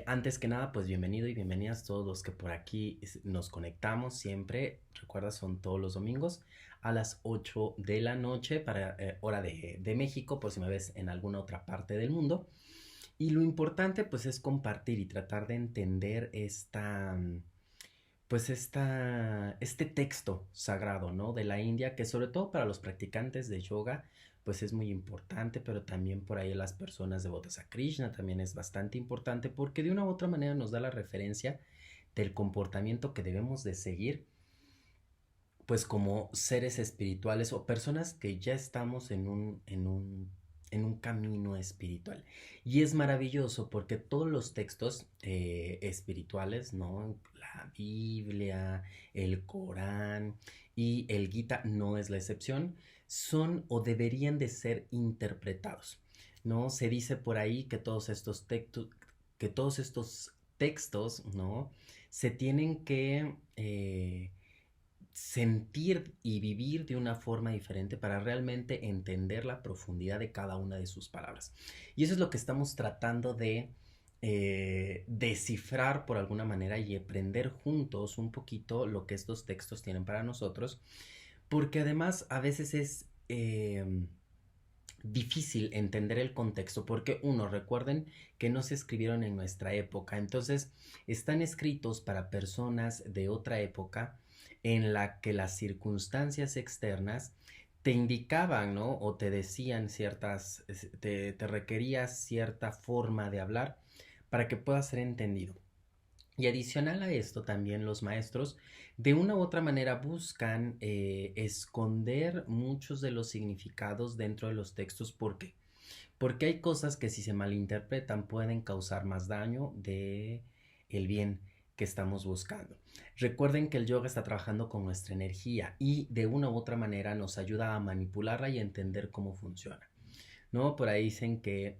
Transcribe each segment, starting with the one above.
Antes que nada, pues bienvenido y bienvenidas todos los que por aquí nos conectamos siempre. Recuerda, son todos los domingos a las 8 de la noche para hora de México, por si me ves en alguna otra parte del mundo. Y lo importante pues es compartir y tratar de entender este texto sagrado, ¿no? De la India, que sobre todo para los practicantes de yoga, pues es muy importante, pero también por ahí las personas devotas a Krishna también es bastante importante porque de una u otra manera nos da la referencia del comportamiento que debemos de seguir, pues como seres espirituales o personas que ya estamos en un camino espiritual. Y es maravilloso porque todos los textos espirituales, ¿no? La Biblia, el Corán y el Gita no es la excepción, son o deberían de ser interpretados, ¿no? Se dice por ahí que todos estos textos, ¿no? Se tienen que sentir y vivir de una forma diferente para realmente entender la profundidad de cada una de sus palabras. Y eso es lo que estamos tratando de descifrar por alguna manera y aprender juntos un poquito lo que estos textos tienen para nosotros, porque además a veces es difícil entender el contexto porque uno, recuerden que no se escribieron en nuestra época, entonces están escritos para personas de otra época en la que las circunstancias externas te indicaban, ¿no? O te decían te requerías cierta forma de hablar para que pueda ser entendido. Y adicional a esto, también los maestros de una u otra manera buscan esconder muchos de los significados dentro de los textos. ¿Por qué? Porque hay cosas que si se malinterpretan pueden causar más daño de el bien que estamos buscando. Recuerden que el yoga está trabajando con nuestra energía y de una u otra manera nos ayuda a manipularla y a entender cómo funciona, ¿no? Por ahí dicen que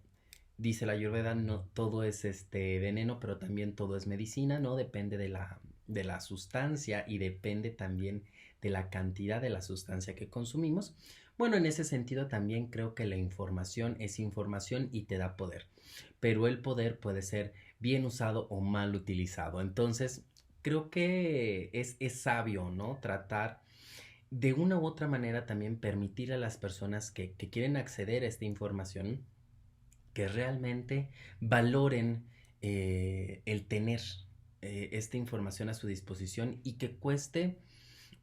dice la Ayurveda, no todo es veneno, pero también todo es medicina, ¿no? Depende de la sustancia y depende también de la cantidad de la sustancia que consumimos. Bueno, en ese sentido también creo que la información es información y te da poder, pero el poder puede ser bien usado o mal utilizado. Entonces, creo que es sabio, ¿no? Tratar de una u otra manera también permitir a las personas que quieren acceder a esta información que realmente valoren el tener esta información a su disposición y que cueste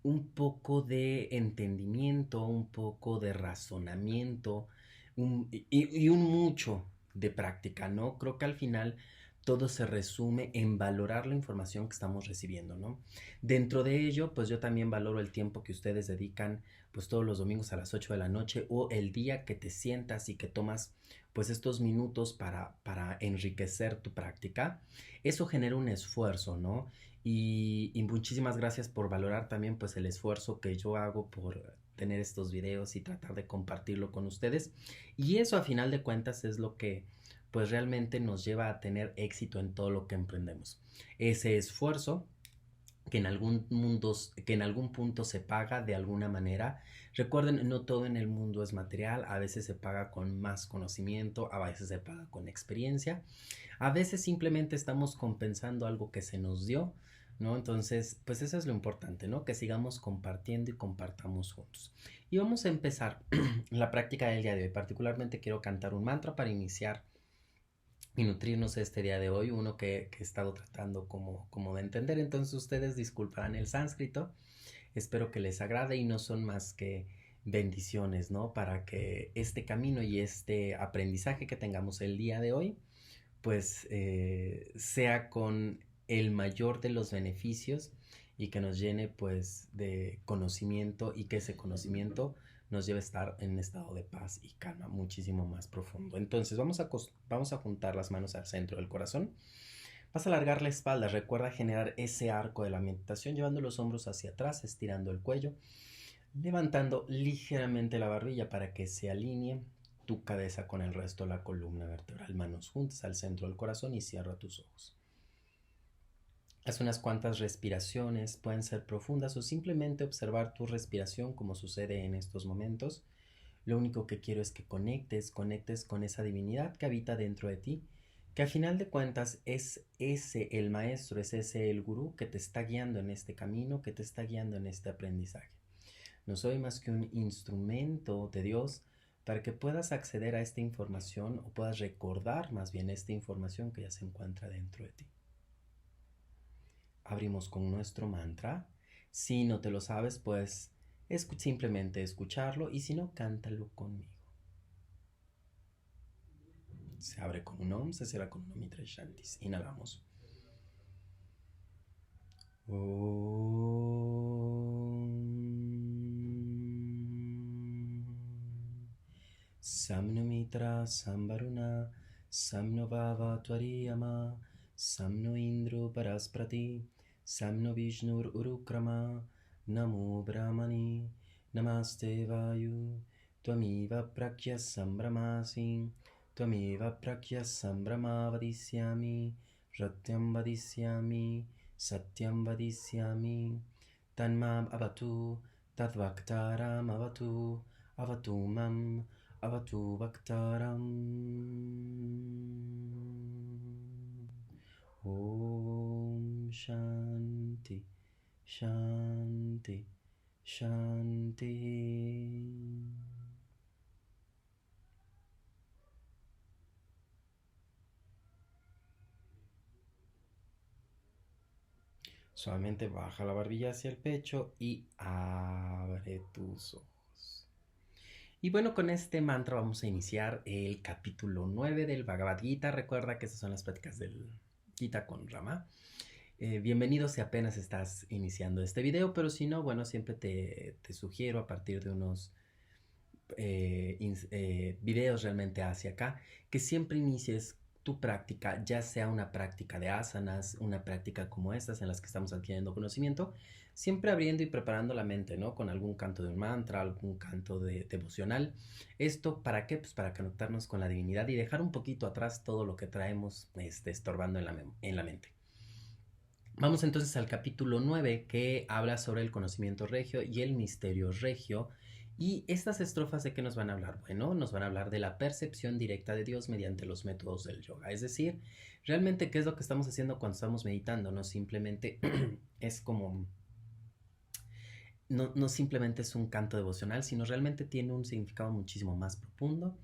un poco de entendimiento, un poco de razonamiento y un mucho de práctica, ¿no? Creo que al final todo se resume en valorar la información que estamos recibiendo, ¿no? Dentro de ello, pues yo también valoro el tiempo que ustedes dedican, pues todos los domingos a las 8 de la noche o el día que te sientas y que tomas pues estos minutos para enriquecer tu práctica. Eso genera un esfuerzo, ¿no? Y muchísimas gracias por valorar también pues el esfuerzo que yo hago por tener estos videos y tratar de compartirlo con ustedes. Y eso a final de cuentas es lo que pues realmente nos lleva a tener éxito en todo lo que emprendemos. Ese esfuerzo que en algún punto se paga de alguna manera. Recuerden, no todo en el mundo es material, a veces se paga con más conocimiento, a veces se paga con experiencia, a veces simplemente estamos compensando algo que se nos dio, ¿no? Entonces, pues eso es lo importante, ¿no? Que sigamos compartiendo y compartamos juntos. Y vamos a empezar la práctica del día de hoy. Particularmente quiero cantar un mantra para iniciar y nutrirnos este día de hoy, uno que he estado tratando como de entender. Entonces ustedes disculparán el sánscrito, espero que les agrade y no son más que bendiciones, ¿no? Para que este camino y este aprendizaje que tengamos el día de hoy, pues sea con el mayor de los beneficios y que nos llene pues de conocimiento y que ese conocimiento nos lleve a estar en un estado de paz y calma muchísimo más profundo. Entonces vamos a juntar las manos al centro del corazón. Vas a alargar la espalda, recuerda generar ese arco de la meditación llevando los hombros hacia atrás, estirando el cuello, levantando ligeramente la barbilla para que se alinee tu cabeza con el resto de la columna vertebral. Manos juntas al centro del corazón y cierra tus ojos. Haz unas cuantas respiraciones, pueden ser profundas o simplemente observar tu respiración como sucede en estos momentos. Lo único que quiero es que conectes con esa divinidad que habita dentro de ti, que a final de cuentas es ese el maestro, es ese el gurú que te está guiando en este camino, que te está guiando en este aprendizaje. No soy más que un instrumento de Dios para que puedas acceder a esta información o puedas recordar más bien esta información que ya se encuentra dentro de ti. Abrimos con nuestro mantra. Si no te lo sabes, pues simplemente escucharlo y si no, cántalo conmigo. Se abre con un Om, se cierra con un Om y 3 Shantis. Inhalamos. Samno Mitra Samvaruna Samno Bhava Tvariyama Samno Indro Parasprati Samno Vishnur Urukrama Namo Brahmani Namaste Vayu Tvamiva Prakya Sambramasi Tvamiva Prakya Sambrama Vadisyami Ratyam Vadisyami Satyam Vadisyami Tanmam Avatu Tadvaktaram Avatu Avatu Mam Avatu Bhaktaram. Om Shanti Shanti Shanti. Suavemente baja la barbilla hacia el pecho y abre tus ojos. Y bueno, con este mantra vamos a iniciar el capítulo 9 del Bhagavad Gita. Recuerda que estas son las pláticas del Gita con Rama. Bienvenido si apenas estás iniciando este video, pero si no, bueno, siempre te sugiero a partir de unos videos realmente hacia acá, que siempre inicies tu práctica, ya sea una práctica de asanas, una práctica como estas en las que estamos adquiriendo conocimiento, siempre abriendo y preparando la mente, ¿no? Con algún canto de un mantra, algún canto devocional. ¿Esto para qué? Pues para conectarnos con la divinidad y dejar un poquito atrás todo lo que traemos estorbando en la mente. Vamos entonces al capítulo 9, que habla sobre el conocimiento regio y el misterio regio. Y estas estrofas, ¿de qué nos van a hablar? Bueno, nos van a hablar de la percepción directa de Dios mediante los métodos del yoga. Es decir, realmente, ¿qué es lo que estamos haciendo cuando estamos meditando? No simplemente es como... No simplemente es un canto devocional, sino realmente tiene un significado muchísimo más profundo.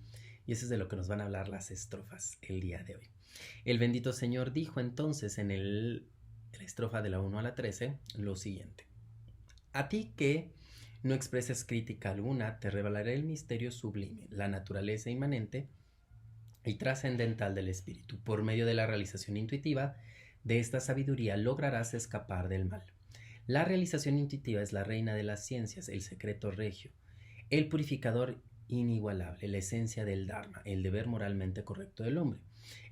Y eso es de lo que nos van a hablar las estrofas el día de hoy. El bendito Señor dijo entonces en la estrofa de la 1 a la 13 lo siguiente: a ti que no expreses crítica alguna, te revelaré el misterio sublime, la naturaleza inmanente y trascendental del espíritu. Por medio de la realización intuitiva de esta sabiduría lograrás escapar del mal. La realización intuitiva es la reina de las ciencias, el secreto regio, el purificador inigualable, la esencia del Dharma, el deber moralmente correcto del hombre.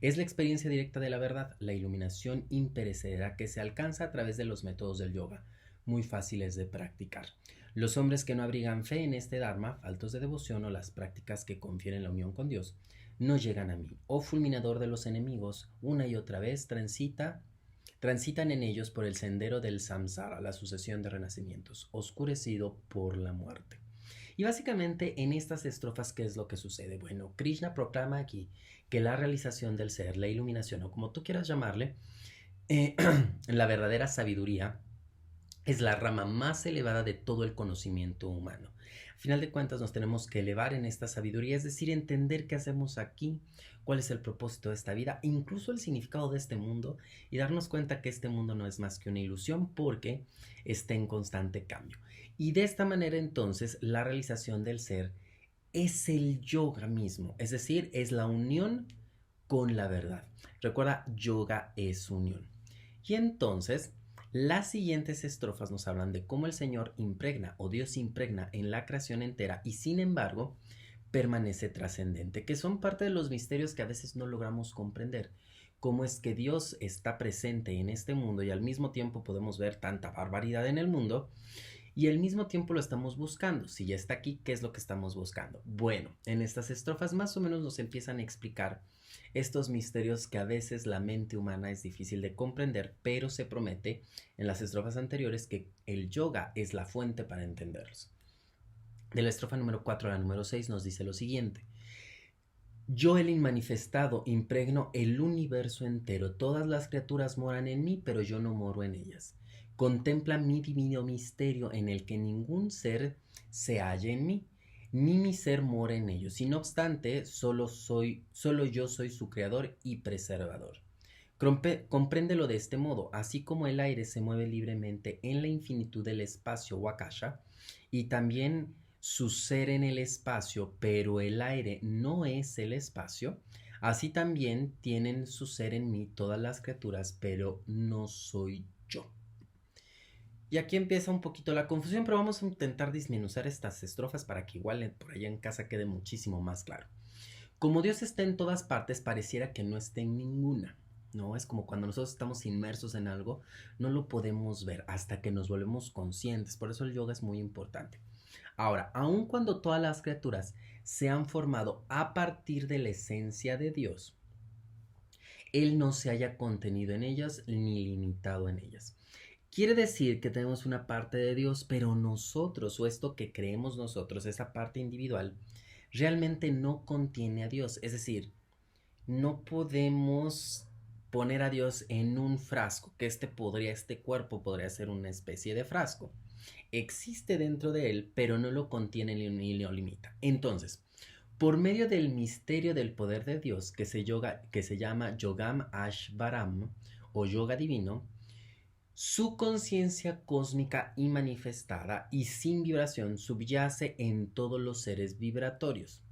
Es la experiencia directa de la verdad, la iluminación imperecedera que se alcanza a través de los métodos del yoga, muy fáciles de practicar. Los hombres que no abrigan fe en este Dharma, faltos de devoción o las prácticas que confieren la unión con Dios, no llegan a mí. Oh fulminador de los enemigos, una y otra vez transitan en ellos por el sendero del samsara, la sucesión de renacimientos, oscurecido por la muerte. Y básicamente en estas estrofas, ¿qué es lo que sucede? Bueno, Krishna proclama aquí que la realización del ser, la iluminación o como tú quieras llamarle, la verdadera sabiduría es la rama más elevada de todo el conocimiento humano. Al final de cuentas nos tenemos que elevar en esta sabiduría, es decir, entender qué hacemos aquí, cuál es el propósito de esta vida, incluso el significado de este mundo y darnos cuenta que este mundo no es más que una ilusión porque está en constante cambio. Y de esta manera entonces la realización del ser es el yoga mismo, es decir, es la unión con la verdad. Recuerda, yoga es unión. Y entonces las siguientes estrofas nos hablan de cómo el Señor impregna o Dios impregna en la creación entera y sin embargo permanece trascendente, que son parte de los misterios que a veces no logramos comprender. Cómo es que Dios está presente en este mundo y al mismo tiempo podemos ver tanta barbaridad en el mundo y al mismo tiempo lo estamos buscando. Si ya está aquí, ¿qué es lo que estamos buscando? Bueno, en estas estrofas más o menos nos empiezan a explicar estos misterios que a veces la mente humana es difícil de comprender, pero se promete en las estrofas anteriores que el yoga es la fuente para entenderlos. De la estrofa número 4 a la número 6 nos dice lo siguiente: Yo, el inmanifestado, impregno el universo entero. Todas las criaturas moran en mí, pero yo no moro en ellas. Contempla mi divino misterio en el que ningún ser se halla en mí, ni mi ser mora en ellos. Y no obstante, solo yo soy su creador y preservador. Compréndelo de este modo, así como el aire se mueve libremente en la infinitud del espacio Wakasha, y también su ser en el espacio, pero el aire no es el espacio, así también tienen su ser en mí todas las criaturas, pero no soy yo. Y aquí empieza un poquito la confusión, pero vamos a intentar disminuir estas estrofas para que igual por allá en casa quede muchísimo más claro. Como Dios está en todas partes, pareciera que no esté en ninguna. ¿No? Es como cuando nosotros estamos inmersos en algo, no lo podemos ver hasta que nos volvemos conscientes. Por eso el yoga es muy importante. Ahora, aun cuando todas las criaturas se han formado a partir de la esencia de Dios, Él no se haya contenido en ellas ni limitado en ellas. Quiere decir que tenemos una parte de Dios, pero nosotros, o esto que creemos nosotros, esa parte individual, realmente no contiene a Dios. Es decir, no podemos poner a Dios en un frasco, que este cuerpo podría ser una especie de frasco. Existe dentro de él, pero no lo contiene ni lo limita. Entonces, por medio del misterio del poder de Dios, que se llama Yogam Ashvaram o yoga divino, su conciencia cósmica y manifestada y sin vibración subyace en todos los seres vibratorios,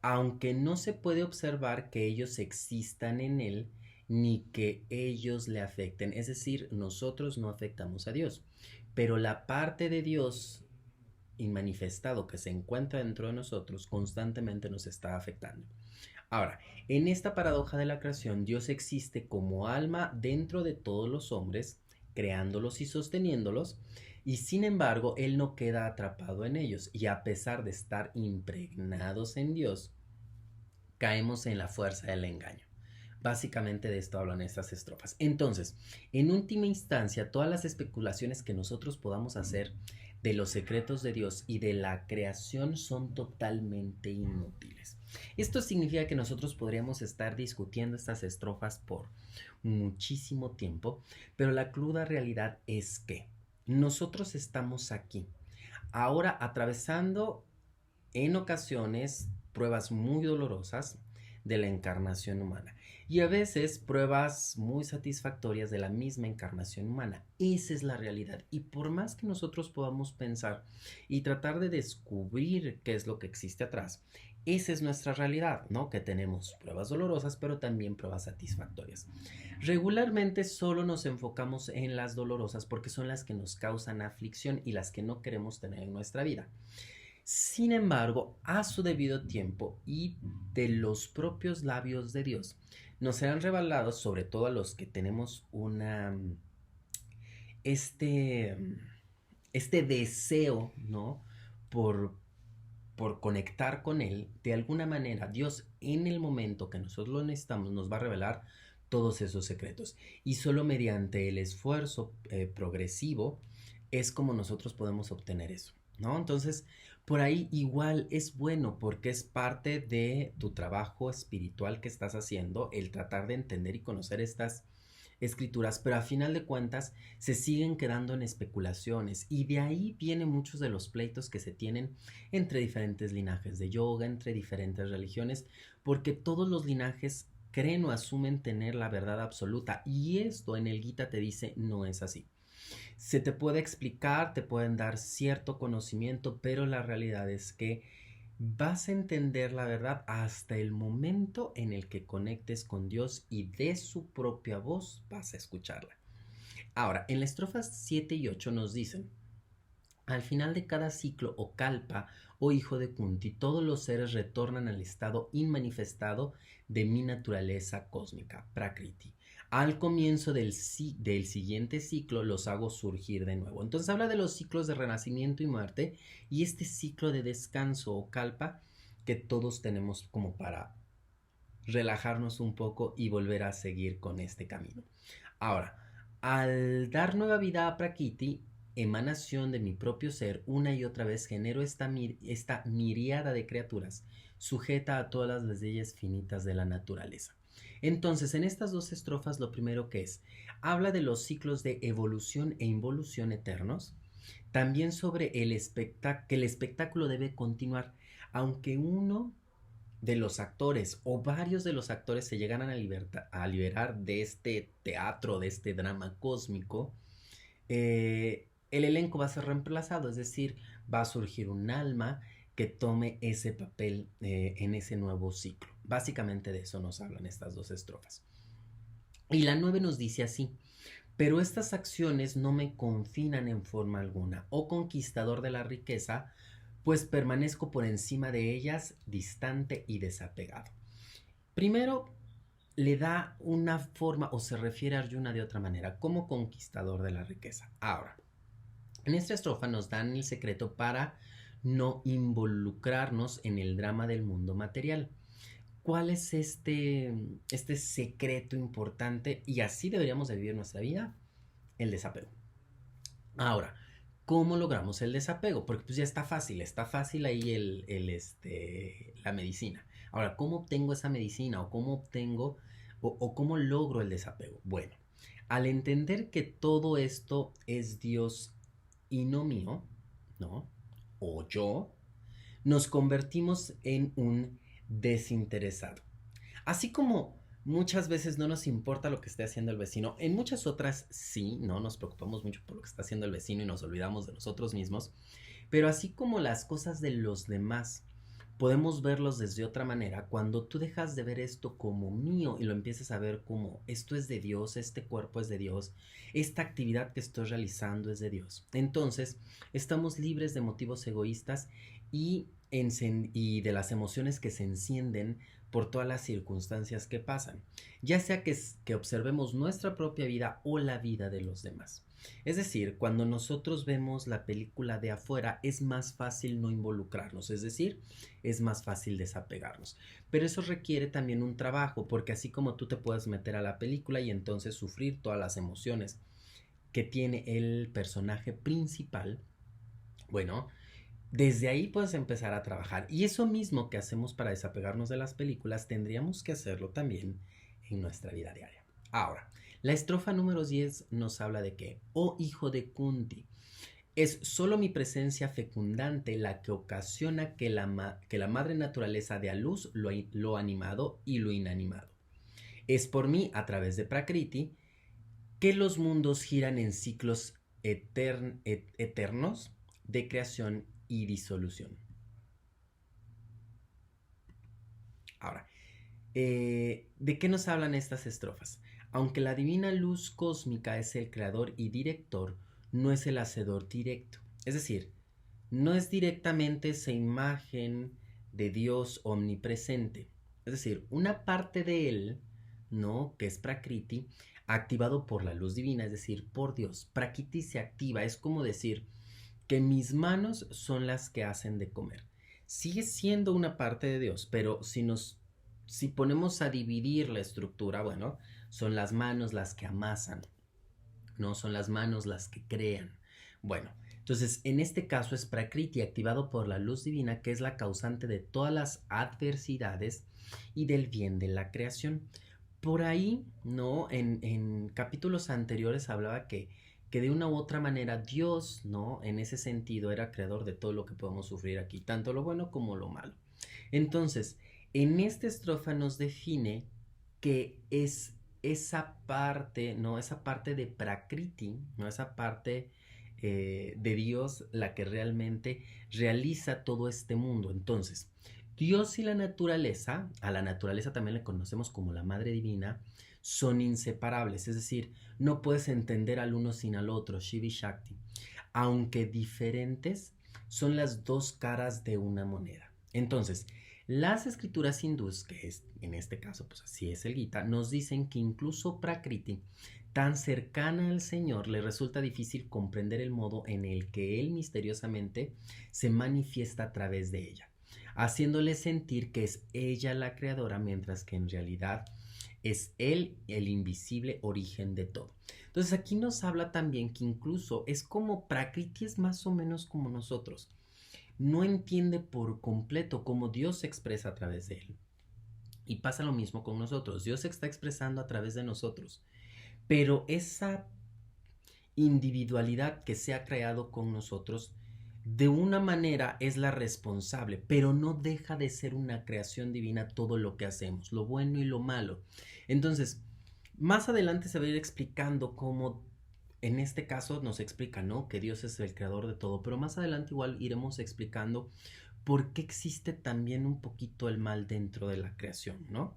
aunque no se puede observar que ellos existan en él ni que ellos le afecten. Es decir, nosotros no afectamos a Dios, pero la parte de Dios inmanifestado que se encuentra dentro de nosotros constantemente nos está afectando. Ahora, en esta paradoja de la creación, Dios existe como alma dentro de todos los hombres, creándolos y sosteniéndolos, y sin embargo, Él no queda atrapado en ellos, y a pesar de estar impregnados en Dios, caemos en la fuerza del engaño. Básicamente de esto hablan estas estrofas. Entonces, en última instancia, todas las especulaciones que nosotros podamos hacer de los secretos de Dios y de la creación son totalmente inútiles. Esto significa que nosotros podríamos estar discutiendo estas estrofas por muchísimo tiempo, pero la cruda realidad es que nosotros estamos aquí, ahora atravesando en ocasiones pruebas muy dolorosas de la encarnación humana y a veces pruebas muy satisfactorias de la misma encarnación humana. Esa es la realidad, y por más que nosotros podamos pensar y tratar de descubrir qué es lo que existe atrás, esa es nuestra realidad, ¿no? Que tenemos pruebas dolorosas, pero también pruebas satisfactorias. Regularmente solo nos enfocamos en las dolorosas porque son las que nos causan aflicción y las que no queremos tener en nuestra vida. Sin embargo, a su debido tiempo y de los propios labios de Dios, nos serán revelados, sobre todo a los que tenemos este, este deseo, ¿no? Por, por conectar con Él, de alguna manera, Dios en el momento que nosotros lo necesitamos nos va a revelar todos esos secretos. Y solo mediante el esfuerzo progresivo es como nosotros podemos obtener eso, ¿no? Entonces, por ahí igual es bueno porque es parte de tu trabajo espiritual que estás haciendo, el tratar de entender y conocer estas escrituras, pero a final de cuentas se siguen quedando en especulaciones, y de ahí vienen muchos de los pleitos que se tienen entre diferentes linajes de yoga, entre diferentes religiones, porque todos los linajes creen o asumen tener la verdad absoluta, y esto en el Gita te dice no es así. Se te puede explicar, te pueden dar cierto conocimiento, pero la realidad es que vas a entender la verdad hasta el momento en el que conectes con Dios y de su propia voz vas a escucharla. Ahora, en las estrofas 7 y 8 nos dicen: al final de cada ciclo o kalpa, oh hijo de Kunti, todos los seres retornan al estado inmanifestado de mi naturaleza cósmica, Prakriti. Al comienzo del siguiente ciclo los hago surgir de nuevo. Entonces habla de los ciclos de renacimiento y muerte y este ciclo de descanso o kalpa que todos tenemos como para relajarnos un poco y volver a seguir con este camino. Ahora, al dar nueva vida a Prakriti, emanación de mi propio ser, una y otra vez genero esta miriada de criaturas sujeta a todas las leyes finitas de la naturaleza. Entonces, en estas dos estrofas, lo primero que es, habla de los ciclos de evolución e involución eternos, también sobre que el espectáculo debe continuar, aunque uno de los actores o varios de los actores se llegaran a liberar de este teatro, de este drama cósmico, el elenco va a ser reemplazado, es decir, va a surgir un alma que tome ese papel en ese nuevo ciclo. Básicamente de eso nos hablan estas dos estrofas. Y la 9 nos dice así: pero estas acciones no me confinan en forma alguna, oh conquistador de la riqueza, pues permanezco por encima de ellas, distante y desapegado. Primero, le da una forma o se refiere a Arjuna de otra manera, como conquistador de la riqueza. Ahora, en esta estrofa nos dan el secreto para no involucrarnos en el drama del mundo material. ¿Cuál es este secreto importante? Y así deberíamos de vivir nuestra vida: el desapego. Ahora, ¿cómo logramos el desapego? Porque pues ya está fácil ahí la medicina. Ahora, ¿cómo obtengo esa medicina? ¿O cómo obtengo o cómo logro el desapego? Bueno, al entender que todo esto es Dios y no mío, ¿no? O yo, nos convertimos en un desinteresado. Así como muchas veces no nos importa lo que esté haciendo el vecino, en muchas otras sí, ¿no? Nos preocupamos mucho por lo que está haciendo el vecino y nos olvidamos de nosotros mismos, pero así como las cosas de los demás podemos verlos desde otra manera, cuando tú dejas de ver esto como mío y lo empiezas a ver como esto es de Dios, este cuerpo es de Dios, esta actividad que estoy realizando es de Dios, entonces estamos libres de motivos egoístas y, y de las emociones que se encienden por todas las circunstancias que pasan, ya sea que observemos nuestra propia vida o la vida de los demás. Es decir, cuando nosotros vemos la película de afuera es más fácil no involucrarnos, es decir, es más fácil desapegarnos. Pero eso requiere también un trabajo, porque así como tú te puedes meter a la película y entonces sufrir todas las emociones que tiene el personaje principal, bueno, desde ahí puedes empezar a trabajar. Y eso mismo que hacemos para desapegarnos de las películas, tendríamos que hacerlo también en nuestra vida diaria. Ahora, la estrofa número 10 nos habla de que, oh hijo de Kunti, es solo mi presencia fecundante la que ocasiona que la madre naturaleza dé a luz lo animado y lo inanimado. Es por mí, a través de Prakriti, que los mundos giran en ciclos eternos de creación y disolución. Ahora, ¿de qué nos hablan estas estrofas? Aunque la divina luz cósmica es el creador y director, no es el hacedor directo. Es decir, no es directamente esa imagen de Dios omnipresente. Es decir, una parte de él, ¿no? Que es Prakriti, activado por la luz divina, es decir, por Dios. Prakriti se activa, es como decir que mis manos son las que hacen de comer. Sigue siendo una parte de Dios, pero si ponemos a dividir la estructura, bueno, son las manos las que amasan, no son las manos las que crean. Bueno, entonces en este caso es Prakriti activado por la luz divina, que es la causante de todas las adversidades y del bien de la creación. Por ahí, ¿no? En capítulos anteriores hablaba que de una u otra manera Dios, ¿no? En ese sentido era creador de todo lo que podemos sufrir aquí, tanto lo bueno como lo malo. Entonces, en esta estrofa nos define que es esa parte, ¿no? Esa parte de Prakriti, ¿no? Esa parte de Dios la que realmente realiza todo este mundo. Entonces, Dios y la naturaleza, a la naturaleza también le conocemos como la Madre Divina, son inseparables, es decir, no puedes entender al uno sin al otro, Shiva y Shakti. Aunque diferentes, son las dos caras de una moneda. Entonces, las escrituras hindús, que es en este caso, pues así es el Gita, nos dicen que incluso Prakriti, tan cercana al Señor, le resulta difícil comprender el modo en el que Él misteriosamente se manifiesta a través de ella, haciéndole sentir que es ella la creadora, mientras que en realidad Es Él el invisible origen de todo. Entonces aquí nos habla también que incluso es como Prakriti es más o menos como nosotros. No entiende por completo cómo Dios se expresa a través de él. Y pasa lo mismo con nosotros. Dios se está expresando a través de nosotros. Pero esa individualidad que se ha creado con nosotros, de una manera es la responsable, pero no deja de ser una creación divina todo lo que hacemos, lo bueno y lo malo. Entonces, más adelante se va a ir explicando cómo, en este caso nos explica, ¿no? Que Dios es el creador de todo, pero más adelante igual iremos explicando por qué existe también un poquito el mal dentro de la creación, ¿no?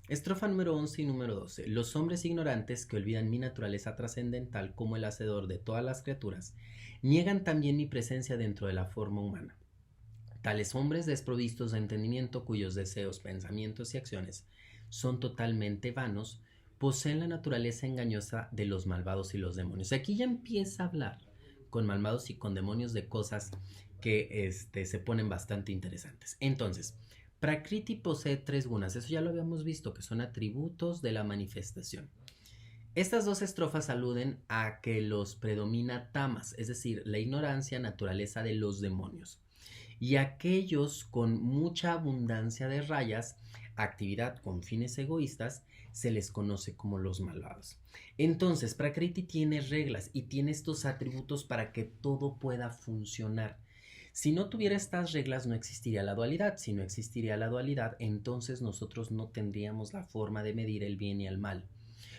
Estrofa número 11 y número 12. Los hombres ignorantes que olvidan mi naturaleza trascendental como el hacedor de todas las criaturas, niegan también mi presencia dentro de la forma humana. Tales hombres desprovistos de entendimiento cuyos deseos, pensamientos y acciones son totalmente vanos, poseen la naturaleza engañosa de los malvados y los demonios. Aquí ya empieza a hablar con malvados y con demonios de cosas que se ponen bastante interesantes. Entonces, Prakriti posee tres gunas, eso ya lo habíamos visto, que son atributos de la manifestación. Estas dos estrofas aluden a que los predomina tamas, es decir, la ignorancia, naturaleza de los demonios. Y aquellos con mucha abundancia de rayas, actividad con fines egoístas, se les conoce como los malvados. Entonces, Prakriti tiene reglas y tiene estos atributos para que todo pueda funcionar. Si no tuviera estas reglas no existiría la dualidad. Si no existiría la dualidad, entonces nosotros no tendríamos la forma de medir el bien y el mal.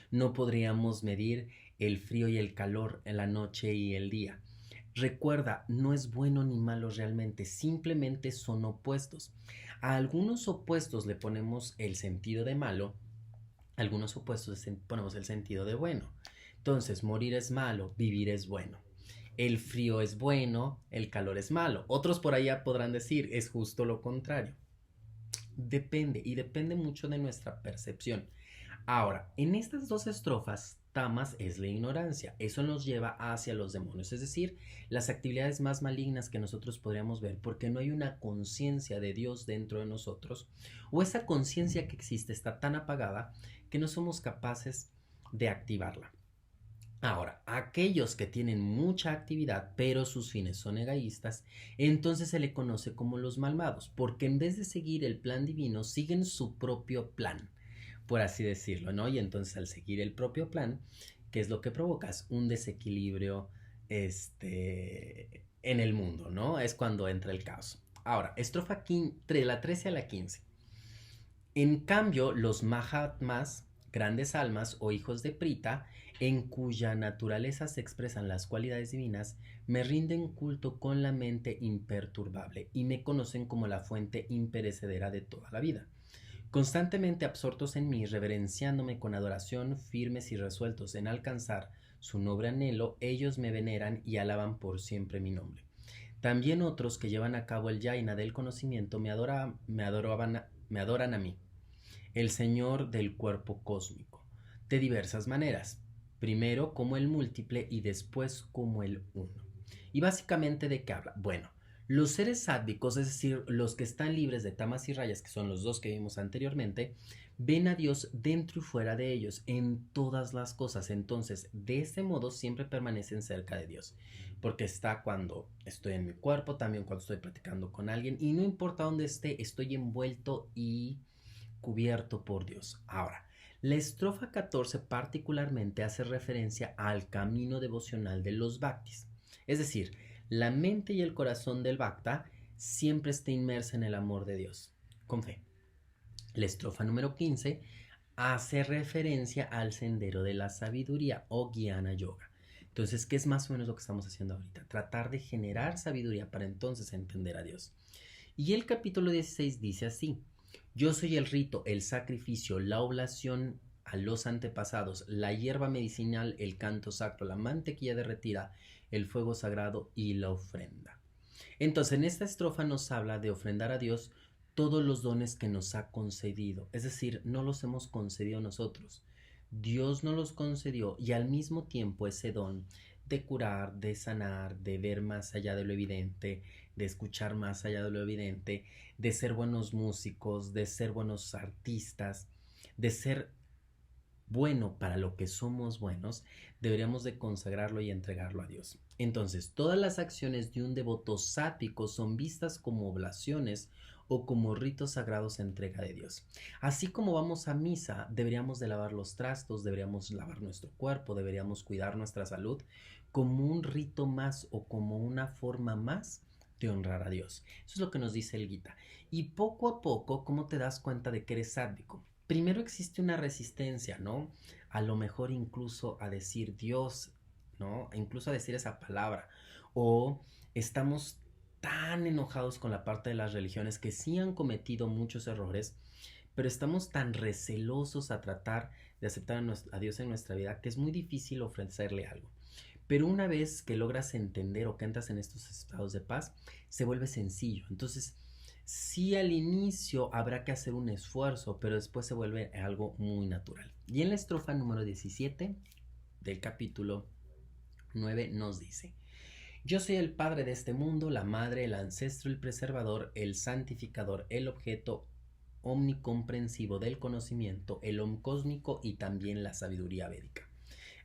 No podríamos medir el frío y el calor, en la noche y el día. Recuerda, no es bueno ni malo realmente, simplemente son opuestos. A algunos opuestos le ponemos el sentido de malo, a algunos opuestos ponemos el sentido de bueno. Entonces, morir es malo, vivir es bueno. El frío es bueno, el calor es malo. Otros por allá podrán decir, es justo lo contrario. Depende, y depende mucho de nuestra percepción. Ahora, en estas dos estrofas, tamas es la ignorancia. Eso nos lleva hacia los demonios, es decir, las actividades más malignas que nosotros podríamos ver porque no hay una conciencia de Dios dentro de nosotros, o esa conciencia que existe está tan apagada que no somos capaces de activarla. Ahora, aquellos que tienen mucha actividad, pero sus fines son egoístas, entonces se le conoce como los malvados, porque en vez de seguir el plan divino, siguen su propio plan, por así decirlo, ¿no? Y entonces al seguir el propio plan, ¿qué es lo que provocas? Un desequilibrio, en el mundo, ¿no? Es cuando entra el caos. Ahora, estrofa 15, de la 13 a la 15. En cambio, los Mahatmas, grandes almas o hijos de Prita, en cuya naturaleza se expresan las cualidades divinas, me rinden culto con la mente imperturbable y me conocen como la fuente imperecedera de toda la vida. Constantemente absortos en mí, reverenciándome con adoración, firmes y resueltos en alcanzar su noble anhelo, ellos me veneran y alaban por siempre mi nombre. También otros que llevan a cabo el yaina del conocimiento me adoran a mí, el Señor del cuerpo cósmico, de diversas maneras. Primero como el múltiple y después como el uno. ¿Y básicamente de qué habla? Bueno, los seres sádvicos, es decir, los que están libres de tamas y rayas, que son los dos que vimos anteriormente, ven a Dios dentro y fuera de ellos, en todas las cosas. Entonces, de ese modo siempre permanecen cerca de Dios. Porque está cuando estoy en mi cuerpo, también cuando estoy platicando con alguien, y no importa dónde esté, estoy envuelto y cubierto por Dios. Ahora, la estrofa 14 particularmente hace referencia al camino devocional de los bhaktis. Es decir, la mente y el corazón del bhakta siempre está inmersa en el amor de Dios, con fe. La estrofa número 15 hace referencia al sendero de la sabiduría o Jnana Yoga. Entonces, ¿qué es más o menos lo que estamos haciendo ahorita? Tratar de generar sabiduría para entonces entender a Dios. Y el capítulo 16 dice así: yo soy el rito, el sacrificio, la oblación a los antepasados, la hierba medicinal, el canto sacro, la mantequilla derretida, el fuego sagrado y la ofrenda. Entonces, en esta estrofa nos habla de ofrendar a Dios todos los dones que nos ha concedido. Es decir, no los hemos concedido nosotros. Dios nos los concedió y al mismo tiempo ese don de curar, de sanar, de ver más allá de lo evidente, de escuchar más allá de lo evidente, de ser buenos músicos, de ser buenos artistas, de ser bueno para lo que somos buenos, deberíamos de consagrarlo y entregarlo a Dios. Entonces, todas las acciones de un devoto sático son vistas como oblaciones o como ritos sagrados de entrega de Dios. Así como vamos a misa, deberíamos de lavar los trastos, deberíamos lavar nuestro cuerpo, deberíamos cuidar nuestra salud como un rito más o como una forma más de honrar a Dios. Eso es lo que nos dice el Gita. Y poco a poco, ¿cómo te das cuenta de que eres sádico? Primero existe una resistencia, ¿no? A lo mejor incluso a decir Dios, ¿no? Incluso a decir esa palabra. O estamos tan enojados con la parte de las religiones que sí han cometido muchos errores, pero estamos tan recelosos a tratar de aceptar a Dios en nuestra vida que es muy difícil ofrecerle algo. Pero una vez que logras entender o que entras en estos estados de paz, se vuelve sencillo. Entonces, sí al inicio habrá que hacer un esfuerzo, pero después se vuelve algo muy natural. Y en la estrofa número 17 del capítulo 9 nos dice: yo soy el padre de este mundo, la madre, el ancestro, el preservador, el santificador, el objeto omnicomprensivo del conocimiento, el om cósmico y también la sabiduría védica.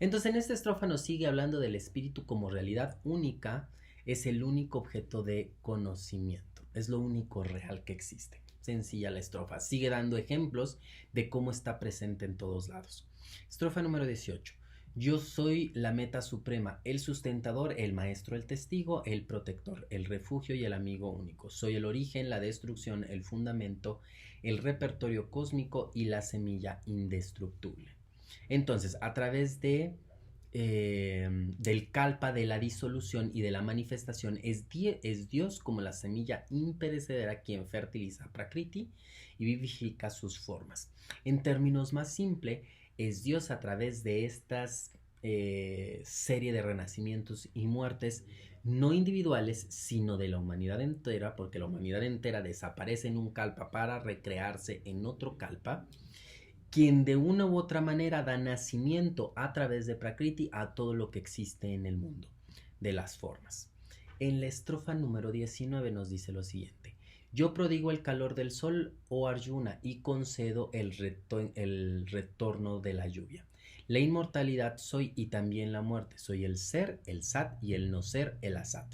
Entonces en esta estrofa nos sigue hablando del espíritu como realidad única, es el único objeto de conocimiento, es lo único real que existe. Sencilla la estrofa, sigue dando ejemplos de cómo está presente en todos lados. Estrofa número 18. Yo soy la meta suprema, el sustentador, el maestro, el testigo, el protector, el refugio y el amigo único. Soy el origen, la destrucción, el fundamento, el repertorio cósmico y la semilla indestructible. Entonces, a través del kalpa, de la disolución y de la manifestación, es Dios como la semilla imperecedera quien fertiliza Prakriti y vivifica sus formas. En términos más simples, es Dios a través de estas serie de renacimientos y muertes no individuales, sino de la humanidad entera, porque la humanidad entera desaparece en un kalpa para recrearse en otro kalpa, quien de una u otra manera da nacimiento a través de Prakriti a todo lo que existe en el mundo de las formas. En la estrofa número 19 nos dice lo siguiente: yo prodigo el calor del sol, oh Arjuna, y concedo el retorno de la lluvia. La inmortalidad soy y también la muerte. Soy el ser, el sat, y el no ser, el asat.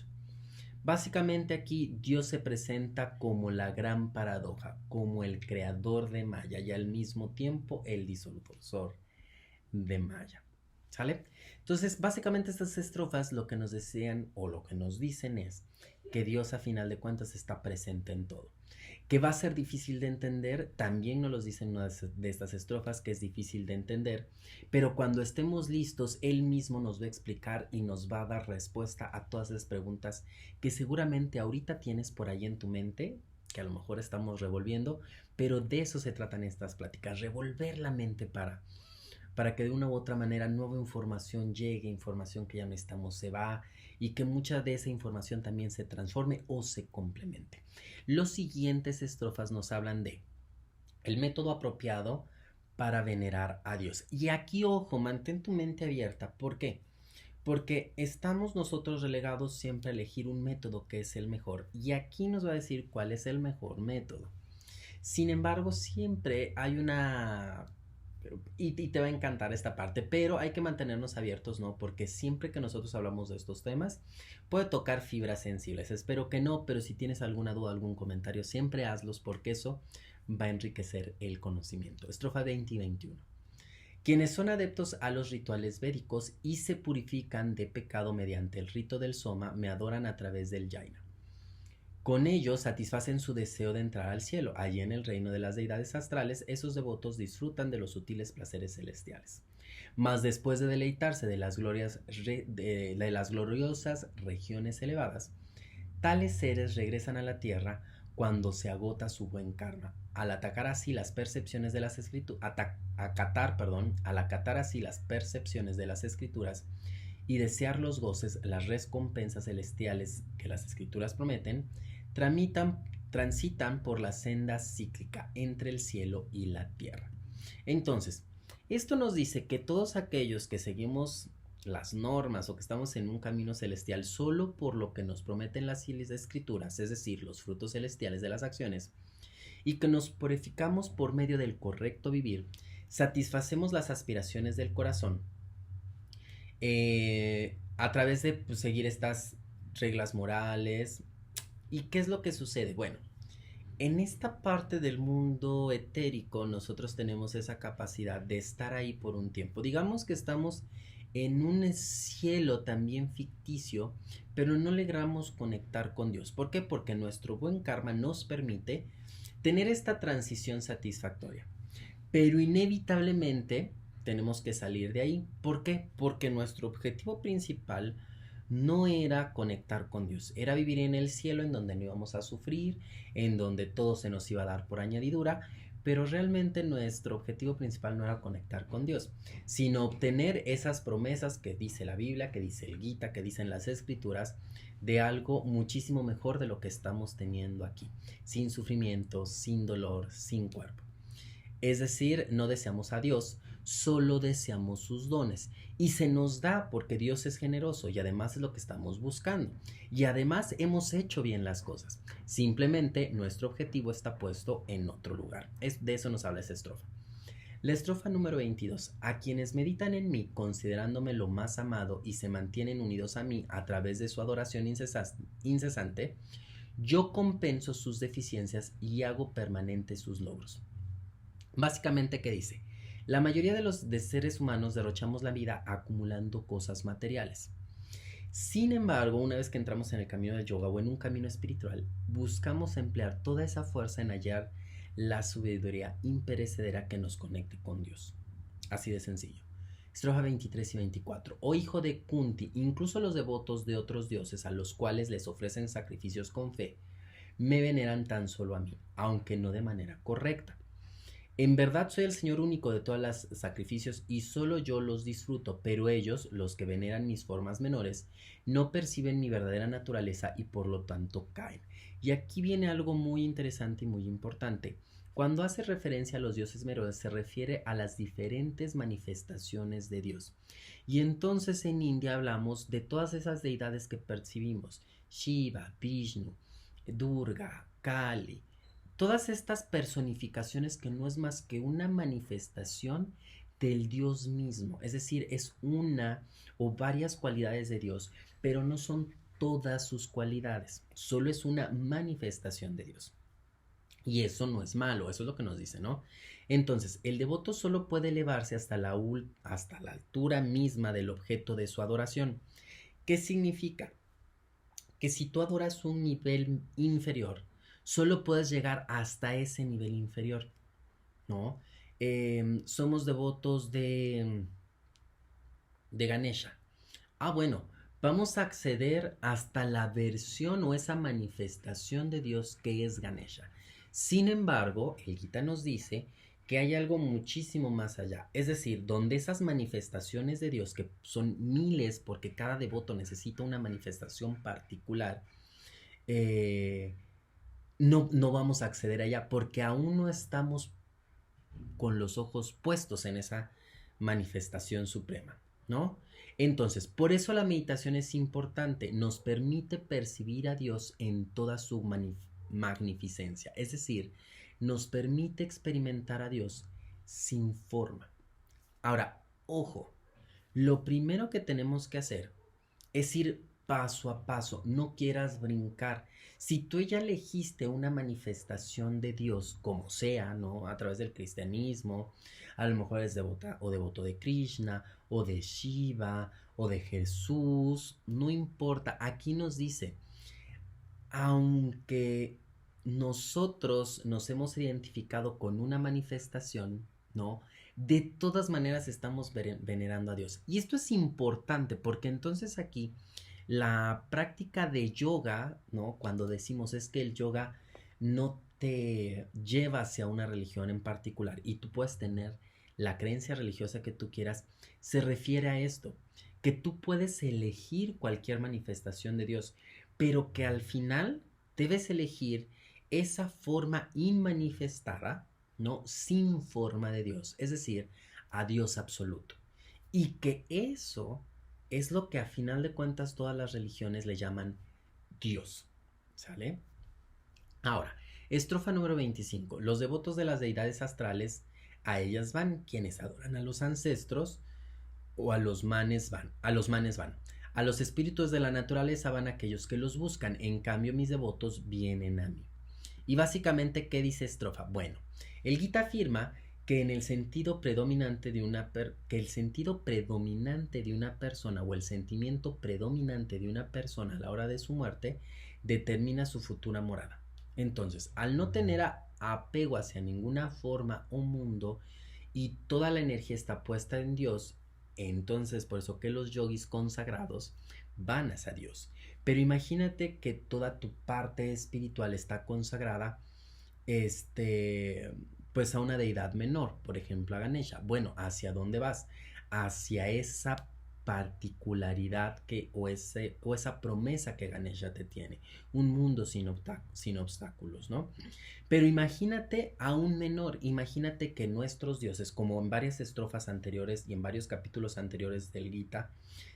Básicamente aquí Dios se presenta como la gran paradoja, como el creador de Maya y al mismo tiempo el disoluzor de Maya. ¿Sale? Entonces, básicamente estas estrofas lo que nos decían o lo que nos dicen es que Dios a final de cuentas está presente en todo. Que va a ser difícil de entender, también nos lo dicen una de estas estrofas, que es difícil de entender, pero cuando estemos listos, Él mismo nos va a explicar y nos va a dar respuesta a todas las preguntas que seguramente ahorita tienes por ahí en tu mente, que a lo mejor estamos revolviendo, pero de eso se tratan estas pláticas, revolver la mente para que de una u otra manera nueva información llegue, información que ya no estamos se va, y que mucha de esa información también se transforme o se complemente. Los siguientes estrofas nos hablan de el método apropiado para venerar a Dios. Y aquí, ojo, mantén tu mente abierta. ¿Por qué? Porque estamos nosotros relegados siempre a elegir un método que es el mejor. Y aquí nos va a decir cuál es el mejor método. Sin embargo, siempre hay una... Y te va a encantar esta parte, pero hay que mantenernos abiertos, ¿no? Porque siempre que nosotros hablamos de estos temas, puede tocar fibras sensibles. Espero que no, pero si tienes alguna duda, algún comentario, siempre hazlos porque eso va a enriquecer el conocimiento. Estrofa 20 y 21. Quienes son adeptos a los rituales védicos y se purifican de pecado mediante el rito del soma, me adoran a través del yaina. Con ello satisfacen su deseo de entrar al cielo. Allí en el reino de las deidades astrales, esos devotos disfrutan de los sutiles placeres celestiales. Mas después de deleitarse de las gloriosas regiones elevadas, tales seres regresan a la tierra cuando se agota su buen karma. Al atacar así las percepciones de las al acatar así las percepciones de las escrituras y desear los goces, las recompensas celestiales que las escrituras prometen, transitan por la senda cíclica entre el cielo y la tierra. Entonces, esto nos dice que todos aquellos que seguimos las normas o que estamos en un camino celestial solo por lo que nos prometen las escrituras, es decir, los frutos celestiales de las acciones, y que nos purificamos por medio del correcto vivir, satisfacemos las aspiraciones del corazón a través de pues, seguir estas reglas morales. ¿Y qué es lo que sucede? Bueno, en esta parte del mundo etérico nosotros tenemos esa capacidad de estar ahí por un tiempo. Digamos que estamos en un cielo también ficticio, pero no logramos conectar con Dios. ¿Por qué? Porque nuestro buen karma nos permite tener esta transición satisfactoria. Pero inevitablemente tenemos que salir de ahí. ¿Por qué? Porque nuestro objetivo principal no era conectar con Dios, era vivir en el cielo en donde no íbamos a sufrir, en donde todo se nos iba a dar por añadidura, pero realmente nuestro objetivo principal no era conectar con Dios, sino obtener esas promesas que dice la Biblia, que dice el Gita, que dicen las Escrituras, de algo muchísimo mejor de lo que estamos teniendo aquí, sin sufrimiento, sin dolor, sin cuerpo. Es decir, no deseamos a Dios, solo deseamos sus dones. Y se nos da porque Dios es generoso y además es lo que estamos buscando. Y además hemos hecho bien las cosas. Simplemente nuestro objetivo está puesto en otro lugar. De eso nos habla esa estrofa. La estrofa número 22. A quienes meditan en mí, considerándome lo más amado y se mantienen unidos a mí a través de su adoración incesante, yo compenso sus deficiencias y hago permanentes sus logros. Básicamente, ¿qué dice? La mayoría de los seres humanos derrochamos la vida acumulando cosas materiales. Sin embargo, una vez que entramos en el camino del yoga o en un camino espiritual, buscamos emplear toda esa fuerza en hallar la sabiduría imperecedera que nos conecte con Dios. Así de sencillo. Estrofa 23 y 24. Oh hijo de Kunti, incluso los devotos de otros dioses a los cuales les ofrecen sacrificios con fe, me veneran tan solo a mí, aunque no de manera correcta. En verdad soy el Señor único de todos los sacrificios y solo yo los disfruto, pero ellos, los que veneran mis formas menores, no perciben mi verdadera naturaleza y por lo tanto caen. Y aquí viene algo muy interesante y muy importante. Cuando hace referencia a los dioses menores se refiere a las diferentes manifestaciones de Dios. Y entonces en India hablamos de todas esas deidades que percibimos. Shiva, Vishnu, Durga, Kali, todas estas personificaciones que no es más que una manifestación del Dios mismo, es decir, es una o varias cualidades de Dios, pero no son todas sus cualidades, solo es una manifestación de Dios. Y eso no es malo, eso es lo que nos dice, ¿no? Entonces, el devoto solo puede elevarse hasta hasta la altura misma del objeto de su adoración. ¿Qué significa? Que si tú adoras un nivel inferior, solo puedes llegar hasta ese nivel inferior, ¿no? Somos devotos de Ganesha. Ah, bueno, vamos a acceder hasta la versión o esa manifestación de Dios que es Ganesha. Sin embargo, el Gita nos dice que hay algo muchísimo más allá. Es decir, donde esas manifestaciones de Dios, que son miles porque cada devoto necesita una manifestación particular, no vamos a acceder allá porque aún no estamos con los ojos puestos en esa manifestación suprema, ¿no? Entonces, por eso la meditación es importante, nos permite percibir a Dios en toda su magnificencia, es decir, nos permite experimentar a Dios sin forma. Ahora, ojo, lo primero que tenemos que hacer es ir paso a paso, no quieras brincar. Si tú ya elegiste una manifestación de Dios, como sea, ¿no? A través del cristianismo, a lo mejor eres devota o devoto de Krishna, o de Shiva, o de Jesús, no importa. Aquí nos dice, aunque nosotros nos hemos identificado con una manifestación, ¿no? De todas maneras estamos venerando a Dios. Y esto es importante porque entonces aquí la práctica de yoga, ¿no? Cuando decimos es que el yoga no te lleva hacia una religión en particular y tú puedes tener la creencia religiosa que tú quieras, se refiere a esto, que tú puedes elegir cualquier manifestación de Dios, pero que al final debes elegir esa forma inmanifestada, ¿no? Sin forma de Dios, es decir, a Dios absoluto. Y que eso es lo que a final de cuentas todas las religiones le llaman Dios, ¿sale? Ahora, estrofa número 25. Los devotos de las deidades astrales A ellas van quienes adoran a los ancestros o a los manes van. A los manes van. A los espíritus de la naturaleza van aquellos que los buscan. En cambio, mis devotos vienen a mí. Y básicamente, ¿qué dice estrofa? Bueno, el Gita afirma que en el sentido predominante de que el sentido predominante de una persona o el sentimiento predominante de una persona a la hora de su muerte determina su futura morada. Entonces, al no tener apego hacia ninguna forma o mundo y toda la energía está puesta en Dios, entonces por eso que los yogis consagrados van hacia Dios. Pero imagínate que toda tu parte espiritual está consagrada, pues a una deidad menor, por ejemplo a Ganesha. Bueno, ¿hacia dónde vas? Hacia esa particularidad o esa promesa que Ganesha te tiene, un mundo sin obstáculos, ¿no? Pero imagínate aún menor, imagínate que nuestros dioses, como en varias estrofas anteriores y en varios capítulos anteriores del Gita,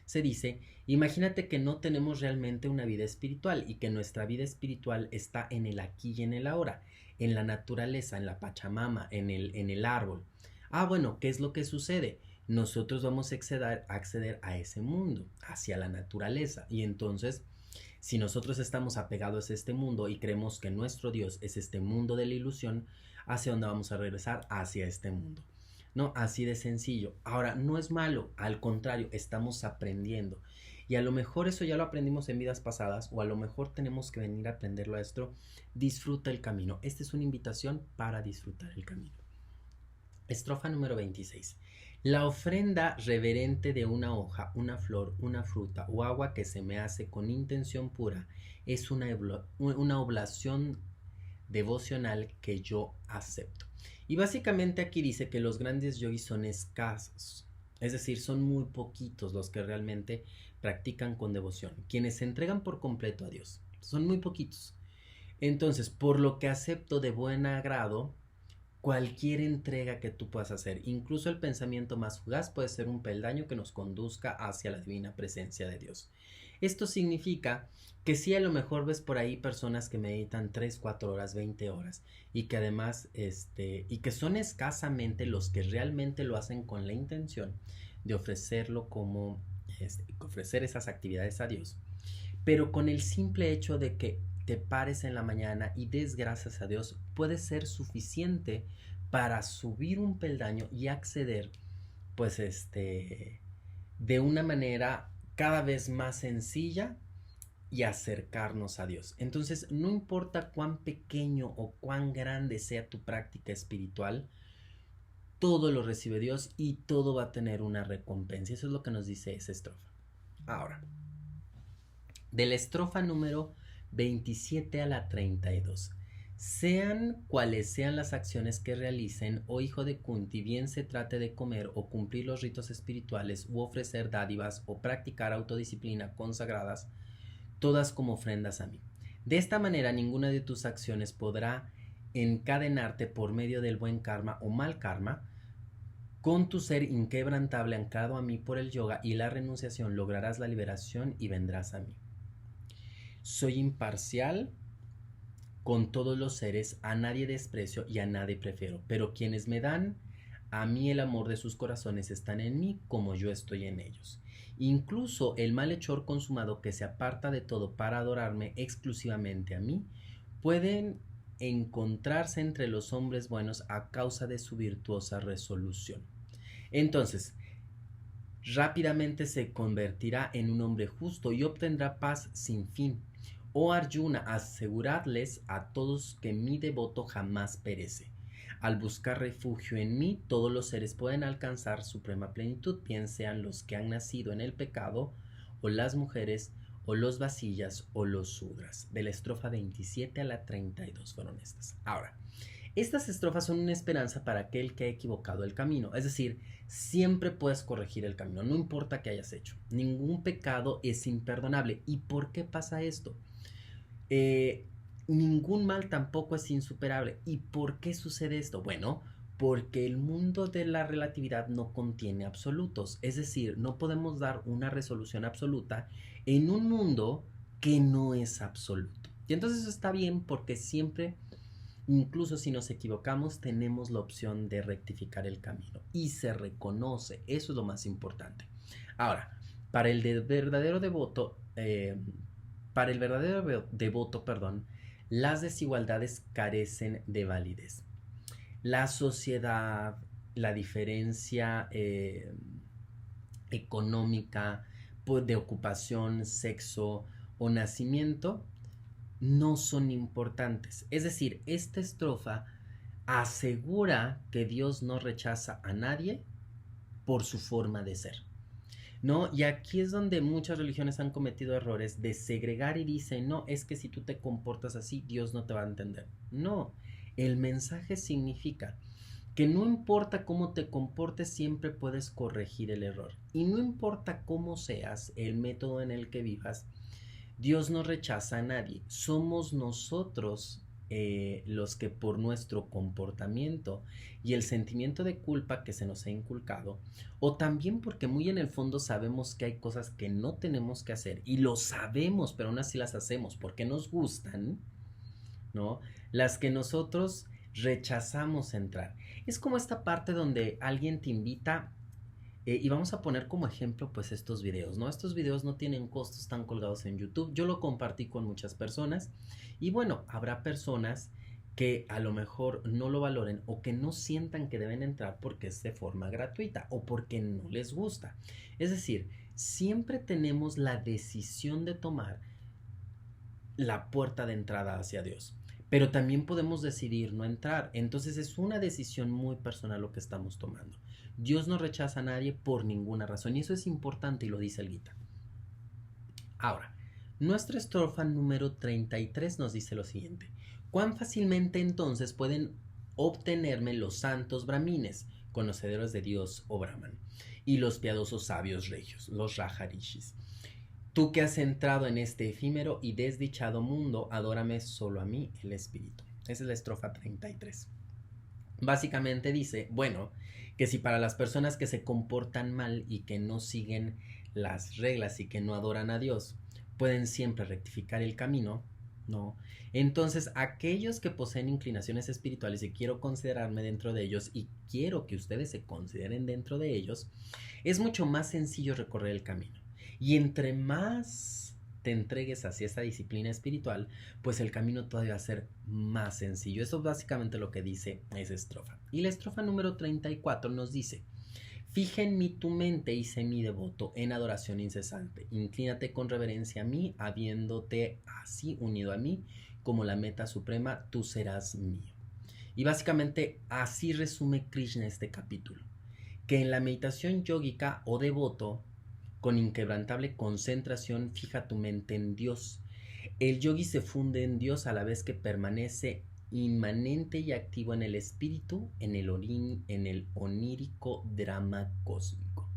se dice, imagínate que no tenemos realmente una vida espiritual y que nuestra vida espiritual está en el aquí y en el ahora, en la naturaleza, en la Pachamama, en el árbol. Ah, bueno, ¿qué es lo que sucede? Nosotros vamos a acceder a ese mundo, hacia la naturaleza. Y entonces, si nosotros estamos apegados a este mundo y creemos que nuestro Dios es este mundo de la ilusión, ¿hacia dónde vamos a regresar? Hacia este mundo. ¿No? Así de sencillo. Ahora, no es malo, al contrario, estamos aprendiendo. Y a lo mejor eso ya lo aprendimos en vidas pasadas, o a lo mejor tenemos que venir a aprenderlo a esto. Disfruta el camino. Esta es una invitación para disfrutar el camino. Estrofa número 26. La ofrenda reverente de una hoja, una flor, una fruta o agua que se me hace con intención pura es una oblación devocional que yo acepto. Y básicamente aquí dice que los grandes yogis son escasos, es decir, son muy poquitos los que realmente practican con devoción, quienes se entregan por completo a Dios, son muy poquitos. Entonces, por lo que acepto de buen agrado cualquier entrega que tú puedas hacer, incluso el pensamiento más fugaz puede ser un peldaño que nos conduzca hacia la divina presencia de Dios. Esto significa que sí, a lo mejor ves por ahí personas que meditan 3, 4 horas, 20 horas y que además, y que son escasamente los que realmente lo hacen con la intención de ofrecerlo como, ofrecer esas actividades a Dios. Pero con el simple hecho de que te pares en la mañana y des gracias a Dios puede ser suficiente para subir un peldaño y acceder, pues, de una manera cada vez más sencilla y acercarnos a Dios. Entonces, no importa cuán pequeño o cuán grande sea tu práctica espiritual, todo lo recibe Dios y todo va a tener una recompensa. Eso es lo que nos dice esa estrofa. Ahora, de la estrofa número 27 a la 32. Sean cuales sean las acciones que realicen, oh hijo de Kunti, bien se trate de comer o cumplir los ritos espirituales u ofrecer dádivas o practicar autodisciplina consagradas, todas como ofrendas a mí. De esta manera ninguna de tus acciones podrá encadenarte por medio del buen karma o mal karma. Con tu ser inquebrantable anclado a mí por el yoga y la renunciación lograrás la liberación y vendrás a mí. Soy imparcial con todos los seres, a nadie desprecio y a nadie prefiero, pero quienes me dan a mí el amor de sus corazones están en mí como yo estoy en ellos. Incluso el malhechor consumado que se aparta de todo para adorarme exclusivamente a mí, pueden encontrarse entre los hombres buenos a causa de su virtuosa resolución. Entonces, rápidamente se convertirá en un hombre justo y obtendrá paz sin fin. Oh Arjuna, aseguradles a todos que mi devoto jamás perece. Al buscar refugio en mí, todos los seres pueden alcanzar suprema plenitud, bien sean los que han nacido en el pecado, o las mujeres, o los vasillas, o los sudras. De la estrofa 27 a la 32 fueron estas. Ahora, estas estrofas son una esperanza para aquel que ha equivocado el camino. Es decir, siempre puedes corregir el camino, no importa qué hayas hecho. Ningún pecado es imperdonable. ¿Y por qué pasa esto? Ningún mal tampoco es insuperable. ¿Y por qué sucede esto? Bueno, porque el mundo de la relatividad no contiene absolutos. Es decir, no podemos dar una resolución absoluta en un mundo que no es absoluto. Y entonces eso está bien porque siempre Incluso si nos equivocamos, tenemos la opción de rectificar el camino y se reconoce. Eso es lo más importante. Ahora, para el verdadero devoto, para el verdadero devoto, perdón, las desigualdades carecen de validez. La sociedad, la diferencia económica, pues, de ocupación, sexo o nacimiento no son importantes. Es decir, esta estrofa asegura que Dios no rechaza a nadie por su forma de ser. ¿No? Y aquí es donde muchas religiones han cometido errores de segregar y dicen, no, es que si tú te comportas así, Dios no te va a entender. No, el mensaje significa que no importa cómo te comportes, siempre puedes corregir el error. Y no importa cómo seas, el método en el que vivas, Dios no rechaza a nadie. Somos nosotros los que por nuestro comportamiento y el sentimiento de culpa que se nos ha inculcado, o también porque muy en el fondo sabemos que hay cosas que no tenemos que hacer y lo sabemos, pero aún así las hacemos porque nos gustan, ¿no? Las que nosotros rechazamos entrar. Es como esta parte donde alguien te invita y vamos a poner como ejemplo pues estos videos, ¿no? Estos videos no tienen costos, están colgados en YouTube. Yo lo compartí con muchas personas y bueno, habrá personas que a lo mejor no lo valoren o que no sientan que deben entrar porque es de forma gratuita o porque no les gusta. Es decir, siempre tenemos la decisión de tomar la puerta de entrada hacia Dios. Pero también podemos decidir no entrar. Entonces es una decisión muy personal lo que estamos tomando. Dios no rechaza a nadie por ninguna razón. Y eso es importante y lo dice el Gita. Ahora, nuestra estrofa número 33 nos dice lo siguiente. ¿Cuán fácilmente entonces pueden obtenerme los santos brahmines, conocedores de Dios o Brahman, y los piadosos sabios regios, los rajarishis? Tú que has entrado en este efímero y desdichado mundo, adórame solo a mí, el espíritu. Esa es la estrofa 33. Básicamente dice, bueno, que si para las personas que se comportan mal y que no siguen las reglas y que no adoran a Dios, pueden siempre rectificar el camino, ¿no? Entonces, aquellos que poseen inclinaciones espirituales y quiero considerarme dentro de ellos y quiero que ustedes se consideren dentro de ellos, es mucho más sencillo recorrer el camino. Y entre más te entregues hacia esa disciplina espiritual, pues el camino todavía va a ser más sencillo. Eso es básicamente lo que dice esa estrofa. Y la estrofa número 34 nos dice, fija en mí tu mente y sé mi devoto en adoración incesante. Inclínate con reverencia a mí, habiéndote así unido a mí, como la meta suprema, tú serás mío. Y básicamente así resume Krishna este capítulo, que en la meditación yógica o devoto, con inquebrantable concentración, fija tu mente en Dios. El yogi se funde en Dios a la vez que permanece inmanente y activo en el espíritu, en el onírico drama cósmico.